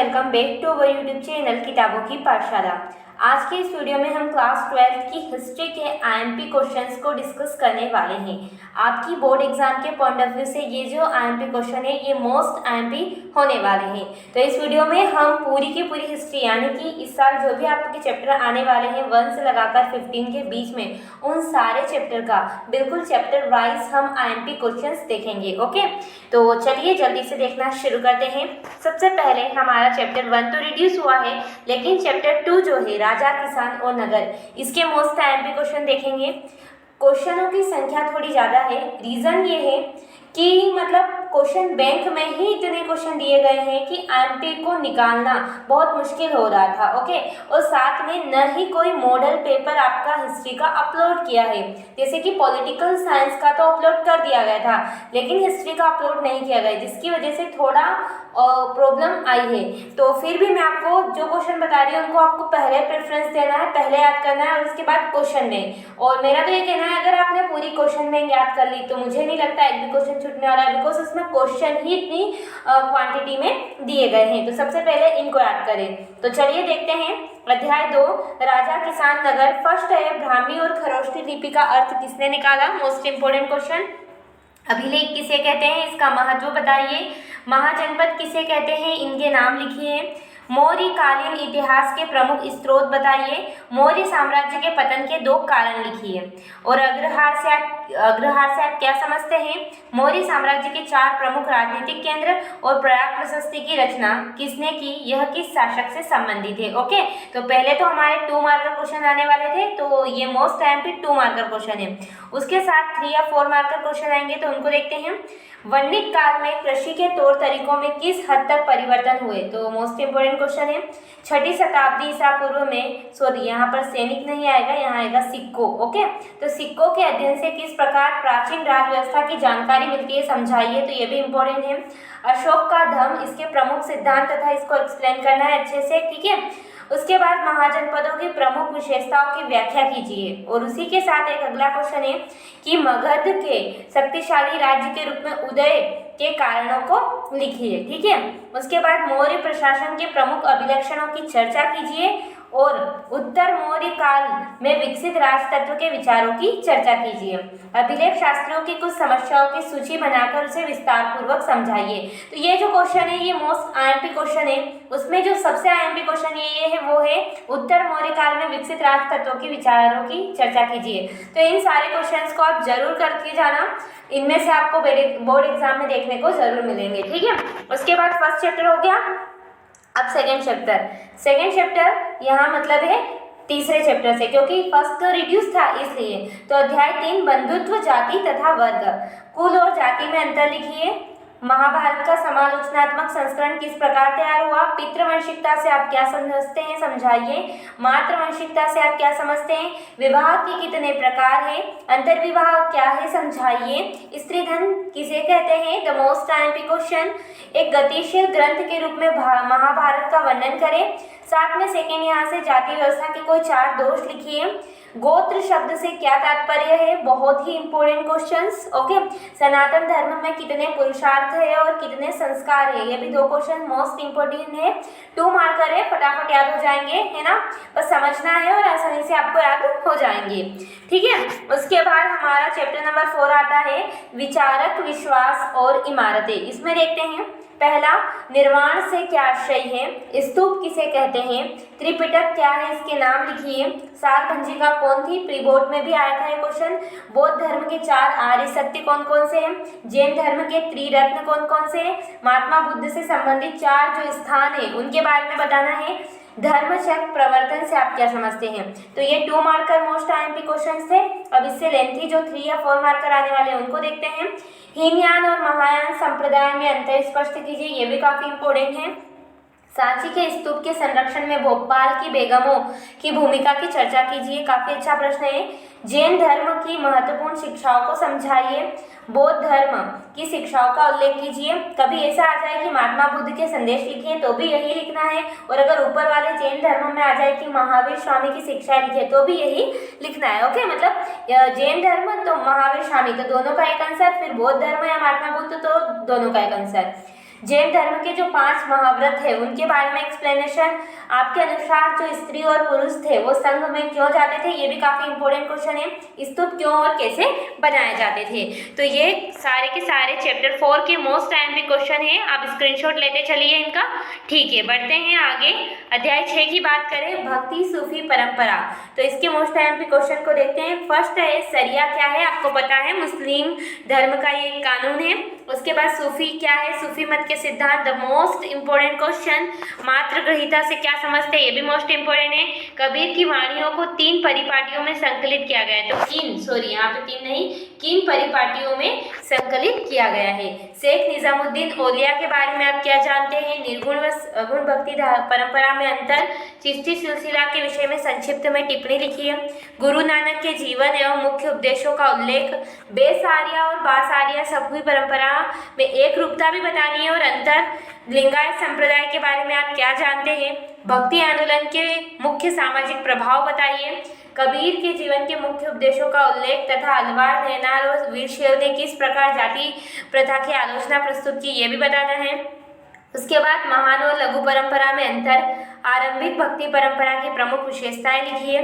Welcome back to our YouTube channel किताबों की पाठशाला। आज के इस वीडियो में हम क्लास 12 की हिस्ट्री के आईएमपी क्वेश्चंस को डिस्कस करने वाले हैं। आपकी बोर्ड एग्जाम के पॉइंट ऑफ व्यू से ये जो आईएमपी क्वेश्चन है ये मोस्ट आईएमपी होने वाले हैं। तो इस वीडियो में हम पूरी की पूरी हिस्ट्री यानी कि इस साल जो भी आपके चैप्टर आने वाले हैं 1 से लगाकर 15 के बीच में उन सारे चैप्टर का बिल्कुल चैप्टर वाइज हम आईएमपी क्वेश्चंस देखेंगे। ओके, तो चलिए जल्दी से देखना शुरू करते हैं। सबसे पहले हमारा चैप्टर 1 तो रिड्यूस हुआ है, लेकिन चैप्टर 2 जो है राजा, किसान और नगर, इसके मोस्ट आईएमपी क्वेश्चन देखेंगे। क्वेश्चनों की संख्या थोड़ी ज़्यादा है। रीज़न ये है कि मतलब क्वेश्चन बैंक में ही इतने क्वेश्चन दिए गए हैं कि आईएमपी को निकालना बहुत मुश्किल हो रहा था। ओके, और साथ में न ही कोई मॉडल पेपर आपका हिस्ट्री का अपलोड किया है। जैसे कि पॉलिटिकल साइंस का तो अपलोड कर दिया गया था, लेकिन हिस्ट्री का अपलोड नहीं किया गया, जिसकी वजह से थोड़ा प्रॉब्लम आई है। तो फिर भी मैं आपको जो क्वेश्चन बता रही हूँ उनको आपको पहले प्रेफरेंस देना है, पहले याद करना है और उसके बाद क्वेश्चन में। और मेरा तो ये कहना है अगर आपने पूरी क्वेश्चन में याद कर ली तो मुझे नहीं लगता एक भी क्वेश्चन छूटने वाला है, बिकॉज उसमें क्वेश्चन ही इतनी क्वांटिटी में दिए गए हैं। तो सबसे पहले इनको याद करें। तो चलिए देखते हैं अध्याय 2 राजा, किसान, नगर। फर्स्ट है ब्राह्मी और खरोष्ठी लिपि का अर्थ किसने निकाला? Most important question. अभिलेख किसे कहते हैं? इसका महत्व बताइए। महाजनपद किसे कहते हैं? इनके नाम लिखिए। मौर्य कालीन इतिहास के प्रमुख स्रोत बताइए। मौर्य साम्राज्य के पतन के 2 कारण लिखिए। और अग्रहार से आप क्या समझते हैं? मौर्य साम्राज्य के 4 प्रमुख राजनीतिक केंद्र और प्रयाग प्रशस्ति की रचना किसने की? यह किस शासक से संबंधित है? ओके, तो पहले तो हमारे 2 मार्कर क्वेश्चन आने वाले थे, तो ये मोस्ट आईएमपी 2 मार्कर क्वेश्चन है। उसके साथ 3 या 4 मार्कर क्वेश्चन आएंगे, तो उनको देखते हैं। वन्निक काल में कृषि के तौर तरीकों में किस हद तक परिवर्तन हुए? तो मोस्ट इंपोर्टेंट क्वेश्चन है। 6ठी शताब्दी ईसा पूर्व में, सॉरी यहाँ पर सैनिक नहीं आएगा, यहाँ आएगा सिक्कों। ओके, तो सिक्कों के अध्ययन से किस प्रकार प्राचीन राज व्यवस्था की जानकारी मिलती है, समझाइए। तो ये भी इंपॉर्टेंट है। अशोक का धर्म, इसके प्रमुख सिद्धांत तथा इसको एक्सप्लेन करना है अच्छे से, ठीक है। उसके बाद महाजनपदों की प्रमुख विशेषताओं की व्याख्या कीजिए। और उसी के साथ एक अगला क्वेश्चन है कि मगध के शक्तिशाली राज्य के रूप में उदय के कारणों को लिखिए, ठीक है। उसके बाद मौर्य प्रशासन के प्रमुख अभिलक्षणों की चर्चा कीजिए और उत्तर मौर्य काल में विकसित राजतत्व के विचारों की चर्चा कीजिए। अभिलेख शास्त्रियों की कुछ समस्याओं की सूची बनाकर उसे विस्तार पूर्वक समझाइए। तो ये जो क्वेश्चन है ये मोस्ट आईएमपी क्वेश्चन है। उसमें जो सबसे आईएमपी क्वेश्चन ये है वो है उत्तर मौर्य काल में विकसित राजतत्वों के विचारों की चर्चा कीजिए। तो इन सारे क्वेश्चंस को आप जरूर करके जाना, इनमें से आपको बोर्ड एग्जाम में देखने को जरूर मिलेंगे, ठीक है। उसके बाद फर्स्ट चैप्टर हो गया। अब सेकेंड चैप्टर यहाँ मतलब है तीसरे चैप्टर से, क्योंकि फर्स्ट तो रिड्यूस था इसलिए। तो अध्याय 3 बंधुत्व, जाति तथा वर्ग। कुल और जाति में अंतर लिखिए। महाभारत का समालोचनात्मक संस्करण किस प्रकार तैयार हुआ? पितृवंशिकता से आप क्या समझते हैं, समझाइए। मातृवंशिकता से आप क्या समझते हैं? विवाह के कितने प्रकार हैं? अंतर्विवाह क्या है, समझाइए। स्त्री धन किसे कहते हैं? The most IMP question. एक गतिशील ग्रंथ के रूप में महाभारत का वर्णन करें। साथ में सेकेंड यहाँ से जाति व्यवस्था के कोई 4 दोष लिखिए। गोत्र शब्द से क्या तात्पर्य है? बहुत ही इंपॉर्टेंट क्वेश्चंस। ओके, सनातन धर्म में कितने पुरुषार्थ है और कितने संस्कार है? ये भी 2 क्वेश्चन मोस्ट इंपॉर्टेंट है। 2 मार्कर है, फटाफट याद हो जाएंगे, है ना। बस समझना है और आसानी से आपको याद हो जाएंगे, ठीक है। उसके बाद हमारा चैप्टर नंबर 4 आता है विचारक, विश्वास और इमारतें। इसमें देखते हैं पहला, निर्वाण से क्या आशय है? स्तूप किसे कहते हैं? त्रिपिटक क्या है, इसके नाम लिखिए। सात भंजिका कौन थी? प्री बोर्ड में भी आया था ये क्वेश्चन। बौद्ध धर्म के 4 आर्य सत्य कौन कौन से हैं? जैन धर्म के त्रिरत्न कौन कौन से हैं? महात्मा बुद्ध से संबंधित 4 जो स्थान है उनके बारे में बताना है। धर्मचक्र प्रवर्तन से आप क्या समझते हैं? तो ये 2 मार्कर मोस्ट आईएमपी क्वेश्चन थे। अब इससे लेंथी जो 3 या 4 मार्कर आने वाले हैं उनको देखते हैं। हीनयान और महायान संप्रदाय में अंतर स्पष्ट कीजिए, ये भी काफी इंपॉर्टेंट है। सांची के स्तूप के संरक्षण में भोपाल की बेगमों की भूमिका की चर्चा कीजिए, काफी अच्छा प्रश्न है। जैन धर्म की महत्वपूर्ण शिक्षाओं को समझाइए। बौद्ध धर्म की शिक्षाओं का उल्लेख कीजिए। कभी ऐसा आ जाए कि महात्मा बुद्ध के संदेश लिखिए तो भी यही लिखना है, और अगर ऊपर वाले जैन धर्म में आ जाए कि महावीर स्वामी की शिक्षा लिखिए तो भी यही लिखना है। ओके, मतलब जैन धर्म तो महावीर स्वामी तो दोनों का एक आंसर, फिर बौद्ध धर्म या महात्मा बुद्ध तो दोनों का एक आंसर। जैन धर्म के जो 5 महाव्रत है उनके बारे में एक्सप्लेनेशन। आपके अनुसार जो स्त्री और पुरुष थे वो संघ में क्यों जाते थे, ये भी काफी इंपॉर्टेंट क्वेश्चन है। स्तूप क्यों और कैसे बनाए जाते थे। तो ये सारे के सारे चैप्टर 4 के मोस्ट आईएमपी क्वेश्चन है, आप स्क्रीनशॉट लेते चलिए इनका। ठीक है, बढ़ते हैं आगे। अध्याय 6 की बात करें, भक्ति सूफी परंपरा। तो इसके मोस्ट आईएमपी क्वेश्चन को देखते हैं। फर्स्ट है शरिया क्या है, आपको पता है मुस्लिम धर्म का ये कानून है। उसके बाद सूफी क्या है, सूफी मत के सिद्धांत। द मोस्ट इंपॉर्टेंट क्वेश्चन, मात्र ग्रहिता से क्या समझते हैं, ये भी मोस्ट इंपॉर्टेंट है। कबीर की वाणियों को 3 परिपाटियों में संकलित किया गया है। तो यहाँ पे 3 नहीं, किन परिपाटियों में संकलित किया गया है। शेख निजामुद्दीन औलिया के बारे में आप क्या जानते हैं। निर्गुण व गुण भक्ति परंपरा में अंतर, चिश्ती सिलसिला के विषय में संक्षिप्त में टिप्पणी लिखी है। गुरु नानक के जीवन एवं मुख्य उपदेशों का उल्लेख, बेसारिया और बासारिया सभी परंपरा में एक रूपता भी बतानी है और अंतर। लिंगायत संप्रदाय के बारे में आप क्या जानते हैं। भक्ति आंदोलन के मुख्य सामाजिक प्रभाव बताइए। कबीर के जीवन के मुख्य उपदेशों का उल्लेख तथा अलवार, नैनार और वीरशैव ने किस प्रकार जाति प्रथा की आलोचना प्रस्तुत की, ये भी बताना है। उसके बाद महान और लघु परंपरा में अंतर, आरंभिक भक्ति परंपरा की प्रमुख विशेषताएं लिखिए।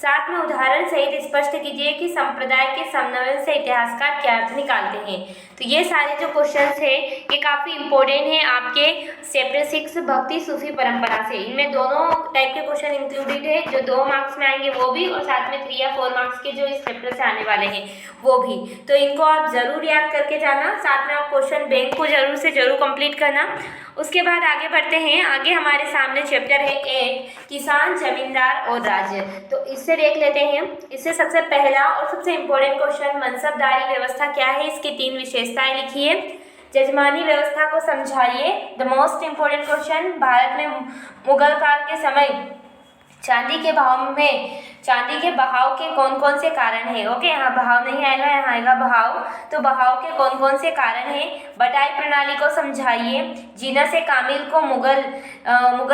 साथ में उदाहरण सहित स्पष्ट कीजिए कि संप्रदाय के समन्वय से इतिहासकार क्या अर्थ निकालते हैं। तो ये सारे जो क्वेश्चंस है ये काफ़ी इंपॉर्टेंट है आपके चैप्टर 6 भक्ति सूफी परंपरा से। इनमें दोनों टाइप के क्वेश्चन इंक्लूडेड है, जो 2 मार्क्स में आएंगे वो भी, और साथ में 3 या 4 मार्क्स के जो इस चैप्टर से आने वाले हैं वो भी। तो इनको आप जरूर याद करके जाना, साथ में आप क्वेश्चन बैंक को जरूर से जरूर कंप्लीट करना। उसके बाद आगे बढ़ते हैं। आगे हमारे सामने चैप्टर है 8, किसान, जमींदार और राज्य। तो इससे देख लेते हैं। इससे सबसे पहला और सबसे इम्पोर्टेंट क्वेश्चन, मनसबदारी व्यवस्था क्या है, इसकी 3 विशेषताएं लिखिए। जजमानी व्यवस्था को समझाइए। The most important question, Bharat में मुगल काल के समय चांदी के बहाव के कौन कौन से कारण हैं। ओके, यहाँ बहाव नहीं आएगा, यहाँ आएगा बहाव। तो बहाव के कौन कौन से कारण हैं। बटाई प्रणाली को समझाइए। जीनस ए कामिल को मुगल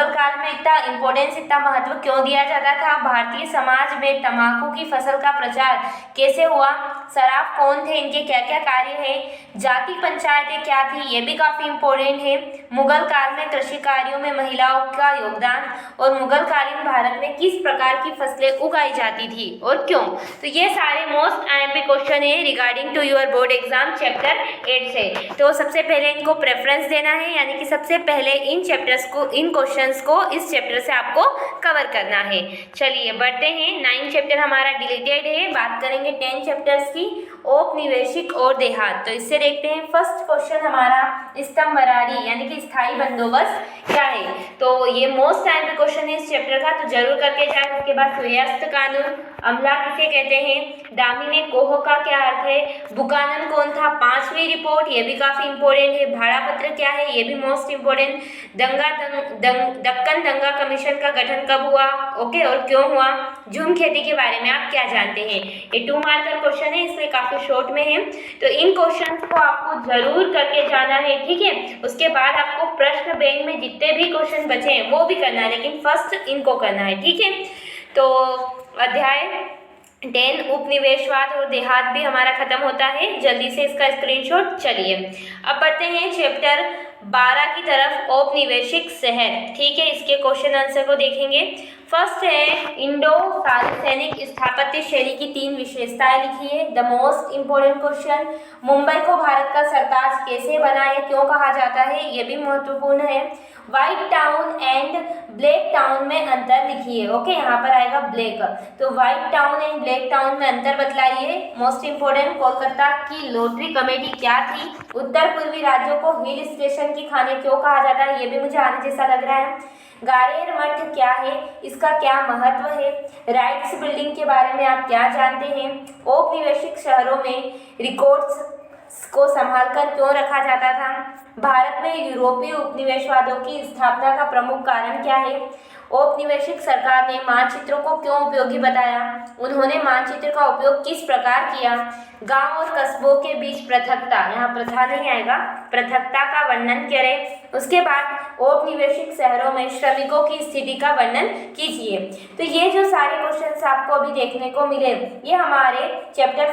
काल में इतना इम्पोर्टेंस, इतना महत्व क्यों दिया जाता था। भारतीय समाज में तंबाकू की फसल का प्रचार कैसे हुआ। सराफ कौन थे, इनके क्या क्या कार्य हैं। जाति पंचायतें क्या थी, ये भी काफ़ी इम्पोर्टेंट है। मुगल काल में कृषि कार्यों में महिलाओं का योगदान, और मुगल कालीन भारत में किस प्रकार की फसलें उगाई जाती थी और क्यों। तो ये सारे मोस्ट आईएमपी क्वेश्चन है regarding to your board exam chapter 8 से। तो सबसे पहले इनको प्रेफरेंस देना है, यानी कि सबसे पहले इन क्वेश्चंस को इस चैप्टर से आपको कवर करना है। चलिए बढ़ते हैं। 9 चैप्टर हमारा डिलीटेड है, बात करेंगे 10 चैप्टर्स की, औपनिवेशिक और देहात। तो इससे देखते हैं। फर्स्ट क्वेश्चन हमारा स्तंभरारी यानी कि स्थायी बंदोबस्त क्या है। तो ये मोस्ट आईएमपी क्वेश्चन है इस चैप्टर का, तो जरूर करके जाए। उसके बाद सुयस्त कानून, अमला किसे कहते हैं। दामिने कोह का क्या अर्थ है। बुकानन कौन था। 5वीं रिपोर्ट, ये भी काफी इंपॉर्टेंट है। भाड़ा पत्र क्या है, ये भी मोस्ट इंपॉर्टेंट। दक्कन दंगा कमीशन का गठन कब हुआ, ओके, और क्यों हुआ। झूम खेती के बारे में आप क्या जानते हैं। ये 2 मार्कर क्वेश्चन है, इसलिए काफी शॉर्ट में है। तो इन क्वेश्चन को आपको जरूर करके जाना है, ठीक है। उसके बाद आपको प्रश्न बैंक में जितने भी क्वेश्चन बचे हैं वो भी करना है, लेकिन फर्स्ट इनको करना है, ठीक है। तो अध्याय 10 उपनिवेशवाद और देहात भी हमारा खत्म होता है। जल्दी से इसका स्क्रीनशॉट। चलिए अब बढ़ते हैं चैप्टर 12 की तरफ, औपनिवेशिक शहर, ठीक है। इसके क्वेश्चन आंसर को देखेंगे। फर्स्ट है इंडो सार्वजनिक स्थापत्य शैली की 3 विशेषताएं लिखी है। The most important question, Mumbai को भारत का सरताज कैसे बना है, क्यों कहा जाता है, ये भी महत्वपूर्ण है। White town and black town में अंतर लिखिए। ओके, यहाँ पर आएगा ब्लैक, तो white town and black town में अंतर बतलाइए। मोस्ट इंपोर्टेंट, कोलकाता की लॉटरी कमेटी क्या थी। उत्तर पूर्वी राज्यों को हिल स्टेशन की खाने क्यों कहा जाता है, ये भी मुझे आने जैसा लग रहा है। गारेर मठ क्या है, इसका क्या महत्व है। राइट्स बिल्डिंग के बारे में आप क्या जानते हैं। औपनिवेशिक शहरों में रिकॉर्ड्स को संभालकर क्यों रखा जाता था। भारत में यूरोपीय उपनिवेशवादों की स्थापना का प्रमुख कारण क्या है। औपनिवेशिक सरकार ने मानचित्रों को क्यों उपयोगी बताया? उन्होंने मानचित्र का उपयोग किस प्रकार किया? गांव और कस्बों के बीच पृथकता, यहाँ प्रथा नहीं आएगा, पृथकता का वर्णन करें। उसके बाद औपनिवेशिक शहरों में श्रमिकों की स्थिति का वर्णन कीजिए। तो ये जो सारे क्वेश्चंस आपको अभी देखने को मिले, ये हमारे चैप्टर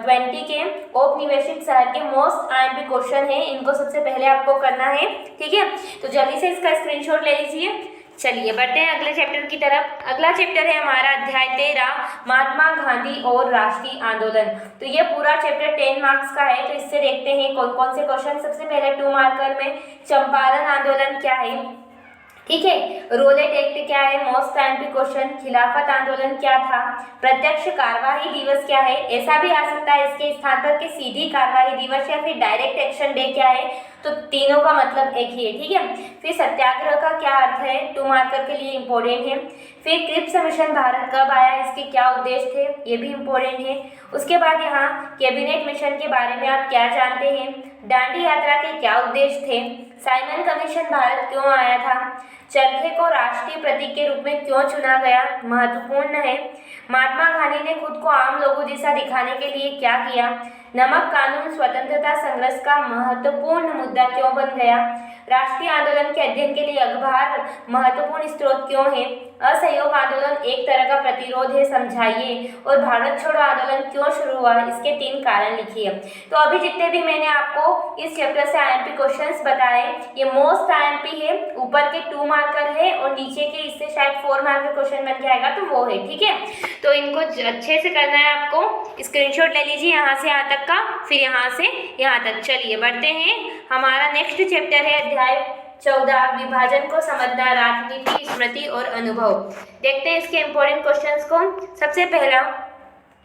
20 के औपनिवेशिक शहर के मोस्ट आईएमपी क्वेश्चन है। इनको सबसे पहले आपको करना है, ठीक है। तो जल्दी से इसका स्क्रीनशॉट ले लीजिए। चलिए बढ़ते हैं अगले चैप्टर की तरफ। अगला चैप्टर है हमारा अध्याय 13, महात्मा गांधी और राष्ट्रीय आंदोलन। तो ये पूरा चैप्टर 10 मार्क्स का है। तो इससे देखते हैं कौन कौन से क्वेश्चन। सबसे पहले 2 मार्कर में चंपारण आंदोलन क्या है, ठीक है। रोलेट एक्ट क्या है, मोस्ट आईएमपी क्वेश्चन। खिलाफत आंदोलन क्या था? प्रत्यक्ष कार्यवाही दिवस क्या है? ऐसा भी आ सकता है इसके स्थान पर कि सीधी कार्यवाही दिवस या फिर डायरेक्ट एक्शन डे क्या है। तो तीनों का मतलब एक ही है, ठीक है। फिर सत्याग्रह का क्या अर्थ है, 2 मार्कर के लिए इम्पोर्टेंट है। फिर क्रिप्स मिशन भारत कब आया, इसके क्या उद्देश्य थे, ये भी इम्पोर्टेंट है। उसके बाद यहाँ कैबिनेट मिशन के बारे में आप क्या जानते हैं, दांडी यात्रा के क्या उद्देश्य थे, साइमन कमीशन भारत क्यों आया था, चरखे को राष्ट्रीय प्रतीक के रूप में क्यों चुना गया, महत्वपूर्ण है। महात्मा गांधी ने खुद को आम लोगों जैसा दिखाने के लिए क्या किया, नमक कानून स्वतंत्रता संघर्ष का महत्वपूर्ण मुद्दा क्यों बन गया, राष्ट्रीय आंदोलन के अध्ययन के लिए अखबार महत्वपूर्ण स्रोत क्यों है, असहयोग आंदोलन एक तरह का प्रतिरोध है, समझाइए, और भारत छोड़ो आंदोलन क्यों शुरू हुआ, इसके 3 कारण लिखिए। तो अभी जितने भी मैंने आपको इस चैप्टर से आईएमपी क्वेश्चंस बताए, ये मोस्ट आईएमपी है। ऊपर के 2 मार्कर है और नीचे के इससे शायद 4 मार्कर क्वेश्चन बन के आएगा, तो वो है, ठीक है। तो इनको अच्छे से करना है आपको। स्क्रीनशॉट ले लीजिए यहाँ से यहाँ तक का, फिर यहाँ से यहाँ तक। चलिए बढ़ते हैं। हमारा नेक्स्ट चैप्टर है अध्याय 14, विभाजन को समझना, राजनीति, स्मृति और अनुभव। देखते हैं इसके इंपॉर्टेंट क्वेश्चंस को। सबसे पहला,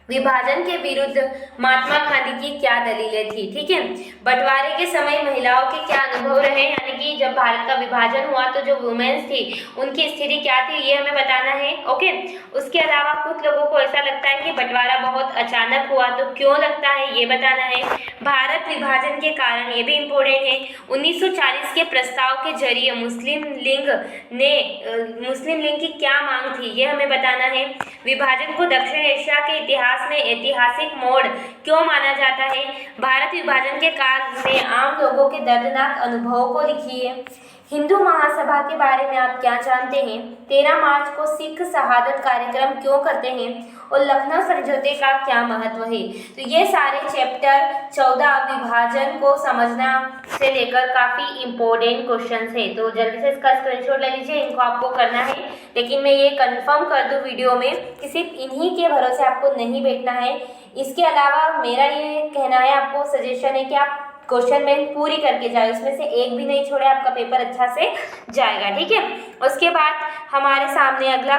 विभाजन के विरुद्ध महात्मा गांधी की क्या दलीलें थी, ठीक है। बंटवारे के समय महिलाओं के क्या अनुभव रहे, यानी कि जब भारत का विभाजन हुआ तो जो वुमेन्स थी उनकी स्थिति क्या थी, ये हमें बताना है, ओके। उसके अलावा कुछ लोगों को ऐसा लगता है कि बंटवारा बहुत अचानक हुआ, तो क्यों लगता है ये बताना है। भारत विभाजन के कारण, ये भी इम्पोर्टेंट है। 1940 के प्रस्ताव के जरिए मुस्लिम लीग की क्या मांग थी, ये हमें बताना है। विभाजन को दक्षिण एशिया के इतिहास में ऐतिहासिक मोड़ क्यों माना जाता है। भारत विभाजन के काल में आम लोगों के दर्दनाक अनुभवों को लिखिए। हिंदू महासभा के बारे में आप क्या जानते हैं। 13 मार्च को सिख शहादत कार्यक्रम क्यों करते हैं, और लखनऊ समझौते का क्या महत्व है। तो ये सारे चैप्टर 14 विभाजन को समझना से लेकर काफ़ी इम्पोर्टेंट क्वेश्चंस है। तो जल्दी से इसका स्क्रीनशॉट ले लीजिए, इनको आपको करना है। लेकिन मैं ये कंफर्म कर दूं वीडियो में कि सिर्फ इन्हीं के भरोसे आपको नहीं बैठना है। इसके अलावा मेरा ये कहना है, आपको सजेशन है कि आप क्वेश्चन बैंक पूरी करके जाए, उसमें से एक भी नहीं छोड़े, आपका पेपर अच्छा से जाएगा, ठीक है। उसके बाद हमारे सामने अगला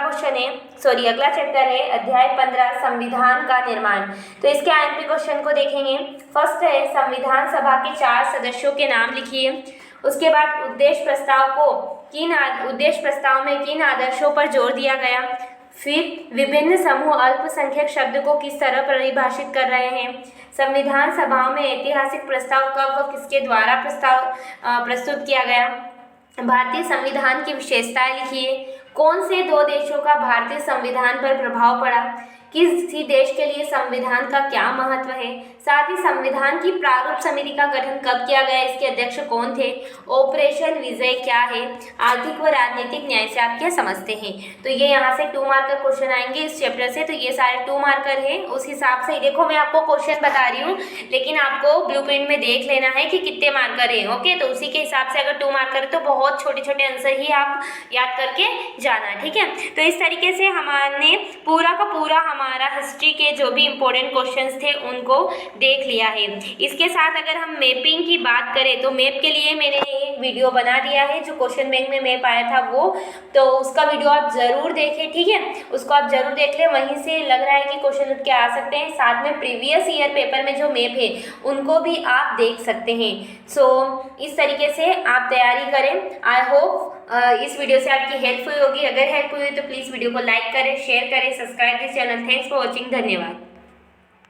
चैप्टर है अध्याय 15, संविधान का निर्माण। तो इसके आईएमपी क्वेश्चन को देखेंगे। फर्स्ट है, संविधान सभा के 4 सदस्यों के नाम लिखिए। उसके बाद उद्देश्य प्रस्ताव में किन आदर्शों पर जोर दिया गया। फिर विभिन्न समूह अल्पसंख्यक शब्द को किस तरह परिभाषित कर रहे हैं। संविधान सभाओं में ऐतिहासिक प्रस्ताव कब व किसके द्वारा प्रस्तुत किया गया। भारतीय संविधान की विशेषताएं लिखिए। कौन से 2 देशों का भारतीय संविधान पर प्रभाव पड़ा। किसी देश के लिए संविधान का क्या महत्व है। साथ ही संविधान की प्रारूप समिति का गठन कब किया गया, इसके अध्यक्ष कौन थे। ऑपरेशन विजय क्या है। आर्थिक व राजनीतिक न्याय से आप क्या समझते हैं। तो ये यहाँ से 2 मार्कर क्वेश्चन आएंगे इस चैप्टर से। तो ये सारे 2 मार्कर हैं। उस हिसाब से देखो, मैं आपको क्वेश्चन बता रही हूँ, लेकिन आपको ब्लूप्रिंट में देख लेना है कि कितने मार्कर हैं, ओके। तो उसी के हिसाब से अगर 2 मार्कर है तो बहुत छोटे छोटे आंसर ही आप याद करके जाना, ठीक है। तो इस तरीके से हमने पूरा का पूरा हमारा हिस्ट्री के जो भी इम्पोर्टेंट क्वेश्चंस थे उनको देख लिया है। इसके साथ अगर हम मैपिंग की बात करें तो मैप के लिए मैंने एक वीडियो बना दिया है, जो क्वेश्चन बैंक में मैप आया था वो, तो उसका वीडियो आप ज़रूर देखें, ठीक है। उसको आप ज़रूर देख लें, वहीं से लग रहा है कि क्वेश्चन उठ के आ सकते हैं। साथ में प्रीवियस ईयर पेपर में जो मैप है उनको भी आप देख सकते हैं। सो इस तरीके से आप तैयारी करें। आई होप इस वीडियो से आपकी हेल्प हुई होगी। अगर हेल्प हुई तो प्लीज़ वीडियो को लाइक करें, शेयर करें, subscribe this channel. Thanks for watching. धन्यवाद।